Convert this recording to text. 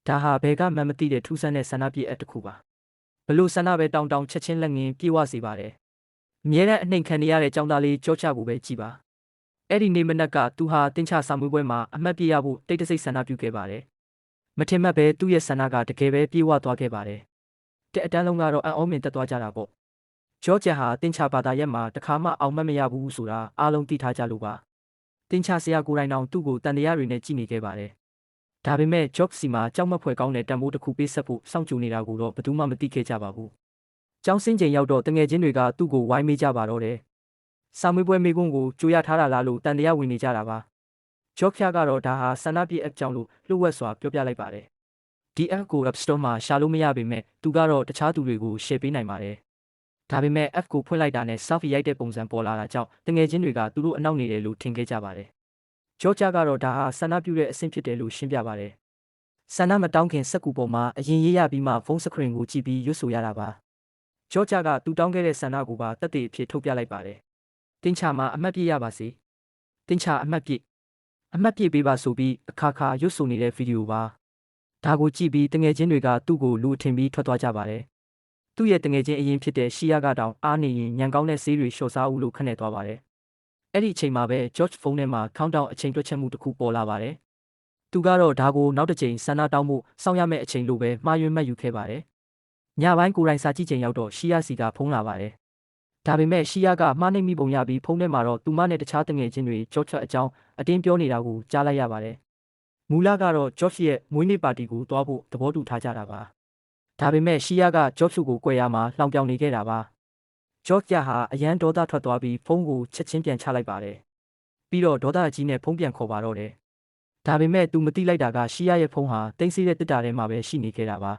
ဒါဟာဘယ်ကမှမသိတဲ့ထူးဆန်းတဲ့ဆန္ဒပြည့်အပ်တစ်ခုပါဘလို့ဆန္ဒပဲတောင်းချက်ချင်းလက်ငင်းပြေဝစေပါတယ်အမြဲတမ်းအနှိမ်ခံနေရတဲ့ကြောင်သားလေးကြောချကိုပဲကြည်ပါအဲ့ဒီနေမနက်ကသူဟာတင်းချစာမွေးပွဲမှာအမှတ်ပြရဖို့တိတ်တဆိတ်ဆန္ဒပြုခဲ့ပါတယ်မထင်မှတ်ပဲသူ့ရဲ့ဆန္ဒကတကယ်ပဲပြေဝသွားခဲ့ပါတယ်တဲ့အတန်းလုံးကတော့အံ့ဩမြင်တက်သွားကြတာပေါ့ဂျော့ဂျ်ဟာတင်းချဘာသာရက်မှာတခါမှအောင်မတ်မရဘူးဆိုတာအားလုံးသိထားကြလို့ပါတင်းချဆရာကိုယ်တိုင်တောင်သူ့ကိုတန်တရားတွေနဲ့ကြည့်နေခဲ့ပါတယ်ဒါပေမဲ့ဂျော့စီမှာကြောက်မက်ဖွယ်ကောင်းတဲ့တံမိုးတစ်ခုပေးဆက်ဖို့စောင့်ကြိုနေတာကိုတော့ဘယ်သူမှမသိခဲ့ကြပါဘူး။ကျောင်းစင်းချိန်ရောက်တော့တငယ်ချင်းတွေကသူ့ကိုဝိုင်းမေးကြပါတော့တယ်။စာမေးပွဲမေးခွန်းကိုကြိုရထားတာလားလို့တန်တရားဝင်နေကြတာပါ။ဂျော့ဖျားကတော့ဒါဟာဆန္ဒပြအပ်ကြောင်းလို့လှုပ်ဝက်စွာပြောပြလိုက်ပါတယ်။ဒီ app ကို App Store မှာရှာလို့မရပေမဲ့သူကတော့တခြားသူတွေကို share ပေးနိုင်ပါတယ်။ဒါပေမဲ့ app ကိုဖွင့်လိုက်တာနဲ့ selfie ရိုက်တဲ့ပုံစံပေါ်လာတာကြောင့်တငယ်ချင်းတွေကသူတို့အနောက်နေတယ်လို့ထင်ခဲ့ကြပါတယ်။ဂျော့ဂျ်ကတော့ဒါဟာဆန္ဒပြတဲ့အဆင့်ဖြစ်တယ်လို့ရှင်းပြပါတယ်။ဆန္ဒမတောင်းခင်စက်ကူပေါ်မှာအရင်ရေးရပြီးမှဖုန်းစခရင်ကိုကြည့်ပြီးရွတ်ဆိုရတာပါဂျော့ဂျ်ကသူတောင်းခဲ့တဲ့ဆန္ဒကိုပါတက်တဲ့အဖြစ်ထုတ်ပြလိုက်ပါတယ်တင်းချမှာအမှတ်ပြရပါစေတင်းချအမှတ်ပြပေးပါဆိုပြီးအခါခါရွတ်ဆိုနေတဲ့ဗီဒီယိုပါဒါကိုကြည့်ပြီးတငယ်ချင်းတွေကသူ့ကိုလူအထင်ပြီးထွက်သွားကြပါတယ်သူ့ရဲ့တငယ်ချင်းအရင်ဖြစ်တဲ့ရှီယာကတောင်အားနေရင်ညံကောင်းတဲ့ဆေးတွေလျှော့စားဦးလို့ခန့်နေသွားပါတယ်အဲ့ဒီအချိန်မှာပဲဂျော့ဂျ်ဖုန်းထဲမှာ countdown အချိန်တွက်ချက်မှုတစ်ခုပေါ်လာပါတယ်သူကတော့ဒါကိုနောက်တစ်ချိန်ဆန္ဒတောင်းဖို့စောင့်ရမယ့်အချိန်လိုပဲမှားယွင်းမှတ်ယူခဲ့ပါတယ်။ညပိုင်းကိုယ်တိုင်စာကြည့်ချိန်ရောက်တော့ရှီယာစီကဖုန်းလာပါတယ်။ဒါပေမဲ့ရှီယာကမှားနှိမ့်မိပုံရပြီးဖုန်းထဲမှာတော့သူမနဲ့တခြားတငယ်ချင်းတွေဂျော့ဂျ်အကြောင်းအတင်းပြောနေတာကိုကြားလိုက်ရပါတယ်။မူလကတော့ဂျော့ဂျ်ရဲ့မွေးနေ့ပါတီကိုသွားဖို့သဘောတူထားကြတာပါ။ဒါပေမဲ့ရှီယာကဂျော့ဂျ်ကိုကြွယ်ရမှာလှောင်ပြောင်နေခဲ့တာပါ။ဂျော့ဂျ်ဟာအရန်ဒေါသထွက်သွားပြီးဖုန်းကိုချက်ချင်းပြန်ချလိုက်ပါတယ်။ပြီးတော့ဒေါသအကြီးနဲ့ဖုန်းပြန်ခေါ်ပါတော့တယ်။ဒါပေမဲ့သူမသိလိုက်တာကရှီယာရဲ့ဖုန်းဟာတင်းစီးတဲ့တစ်တာထဲမှာပဲရှိနေခဲ့တာပါ